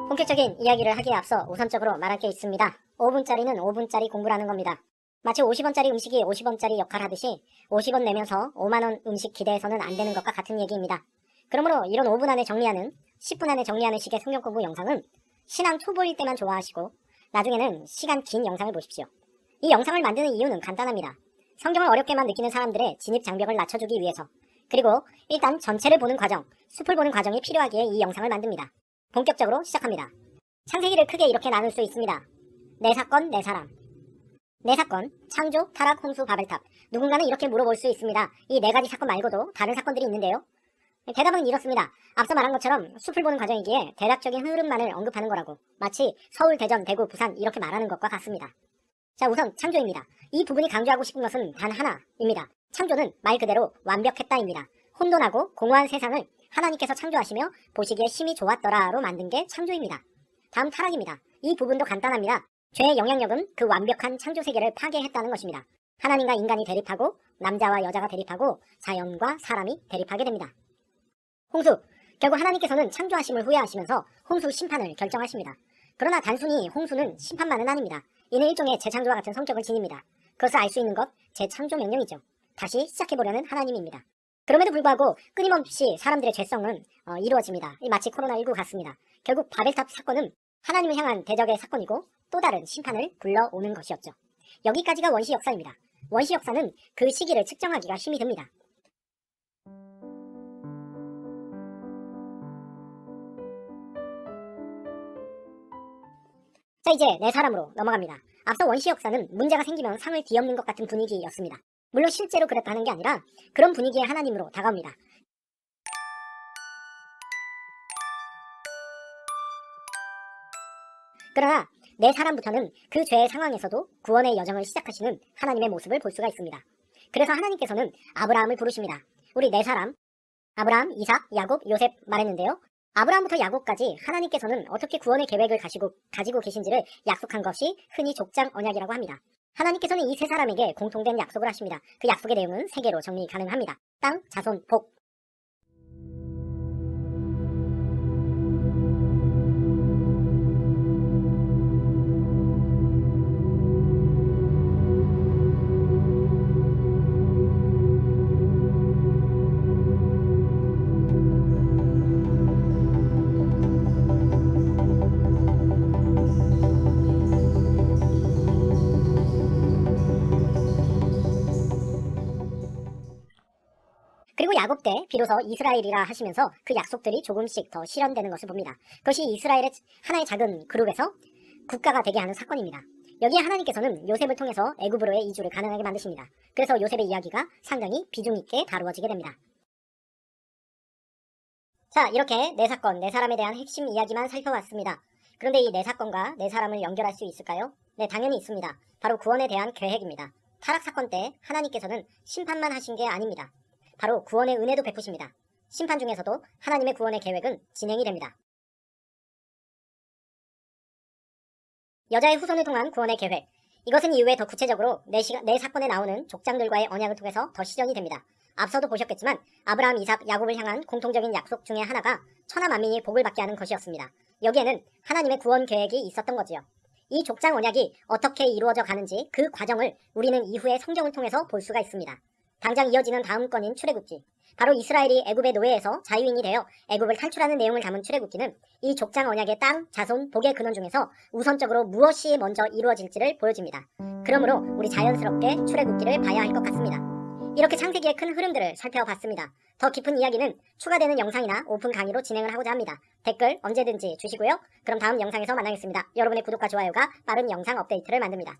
본격적인 이야기를 하기에 앞서 우선적으로 말할 게 있습니다. 5분짜리는 5분짜리 공부라는 겁니다. 마치 50원짜리 음식이 50원짜리 역할하듯이 50원 내면서 5만원 음식 기대해서는 안 되는 것과 같은 얘기입니다. 그러므로 이런 5분 안에 정리하는, 10분 안에 정리하는 식의 성경 공부 영상은 신앙 초보일 때만 좋아하시고 나중에는 시간 긴 영상을 보십시오. 이 영상을 만드는 이유는 간단합니다. 성경을 어렵게만 느끼는 사람들의 진입 장벽을 낮춰주기 위해서, 그리고 일단 전체를 보는 과정, 숲을 보는 과정이 필요하기에 이 영상을 만듭니다. 본격적으로 시작합니다. 창세기를 크게 이렇게 나눌 수 있습니다. 내 사건, 내 사람. 내 사건, 창조, 타락, 홍수, 바벨탑. 누군가는 이렇게 물어볼 수 있습니다. 이 네 가지 사건 말고도 다른 사건들이 있는데요. 대답은 이렇습니다. 앞서 말한 것처럼 숲을 보는 과정이기에 대략적인 흐름만을 언급하는 거라고, 마치 서울, 대전, 대구, 부산 이렇게 말하는 것과 같습니다. 자, 우선 창조입니다. 이 부분이 강조하고 싶은 것은 단 하나입니다. 창조는 말 그대로 완벽했다입니다. 혼돈하고 공허한 세상을 하나님께서 창조하시며 보시기에 심히 좋았더라로 만든 게 창조입니다. 다음 타락입니다. 이 부분도 간단합니다. 죄의 영향력은 그 완벽한 창조 세계를 파괴했다는 것입니다. 하나님과 인간이 대립하고 남자와 여자가 대립하고 자연과 사람이 대립하게 됩니다. 홍수. 결국 하나님께서는 창조하심을 후회하시면서 홍수 심판을 결정하십니다. 그러나 단순히 홍수는 심판만은 아닙니다. 이는 일종의 재창조와 같은 성격을 지닙니다. 그것을 알 수 있는 것, 재창조 명령이죠. 다시 시작해보려는 하나님입니다. 그럼에도 불구하고 끊임없이 사람들의 죄성은 이루어집니다. 마치 코로나19 같습니다. 결국 바벨탑 사건은 하나님을 향한 대적의 사건이고 또 다른 심판을 불러오는 것이었죠. 여기까지가 원시 역사입니다. 원시 역사는 그 시기를 측정하기가 힘이 듭니다. 자, 이제 내 사람으로 넘어갑니다. 앞서 원시 역사는 문제가 생기면 상을 뒤엎는 것 같은 분위기였습니다. 물론 실제로 그랬다는 게 아니라 그런 분위기의 하나님으로 다가옵니다. 그러나 내 사람부터는 그 죄의 상황에서도 구원의 여정을 시작하시는 하나님의 모습을 볼 수가 있습니다. 그래서 하나님께서는 아브라함을 부르십니다. 우리 네 사람, 아브라함, 이삭, 야곱, 요셉 말했는데요. 아브라함부터 야곱까지 하나님께서는 어떻게 구원의 계획을 가지고 계신지를 약속한 것이 흔히 족장 언약이라고 합니다. 하나님께서는 이 세 사람에게 공통된 약속을 하십니다. 그 약속의 내용은 세 개로 정리 가능합니다. 땅, 자손, 복. 그리고 야곱 때 비로소 이스라엘이라 하시면서 그 약속들이 조금씩 더 실현되는 것을 봅니다. 그것이 이스라엘의 하나의 작은 그룹에서 국가가 되게 하는 사건입니다. 여기에 하나님께서는 요셉을 통해서 애굽으로의 이주를 가능하게 만드십니다. 그래서 요셉의 이야기가 상당히 비중 있게 다루어지게 됩니다. 자, 이렇게 네 사건, 네 사람에 대한 핵심 이야기만 살펴봤습니다. 그런데 이 네 사건과 네 사람을 연결할 수 있을까요? 네, 당연히 있습니다. 바로 구원에 대한 계획입니다. 타락 사건 때 하나님께서는 심판만 하신 게 아닙니다. 바로 구원의 은혜도 베푸십니다. 심판 중에서도 하나님의 구원의 계획은 진행이 됩니다. 여자의 후손을 통한 구원의 계획. 이것은 이후에 더 구체적으로 네 사건에 나오는 족장들과의 언약을 통해서 더 실현이 됩니다. 앞서도 보셨겠지만 아브라함, 이삭, 야곱을 향한 공통적인 약속 중에 하나가 천하 만민이 복을 받게 하는 것이었습니다. 여기에는 하나님의 구원 계획이 있었던 거지요. 이 족장 언약이 어떻게 이루어져 가는지 그 과정을 우리는 이후의 성경을 통해서 볼 수가 있습니다. 당장 이어지는 다음 건인 출애굽기. 바로 이스라엘이 애굽의 노예에서 자유인이 되어 애굽을 탈출하는 내용을 담은 출애굽기는 이 족장 언약의 땅, 자손, 복의 근원 중에서 우선적으로 무엇이 먼저 이루어질지를 보여줍니다. 그러므로 우리 자연스럽게 출애굽기를 봐야 할 것 같습니다. 이렇게 창세기의 큰 흐름들을 살펴봤습니다. 더 깊은 이야기는 추가되는 영상이나 오픈 강의로 진행을 하고자 합니다. 댓글 언제든지 주시고요. 그럼 다음 영상에서 만나겠습니다. 여러분의 구독과 좋아요가 빠른 영상 업데이트를 만듭니다.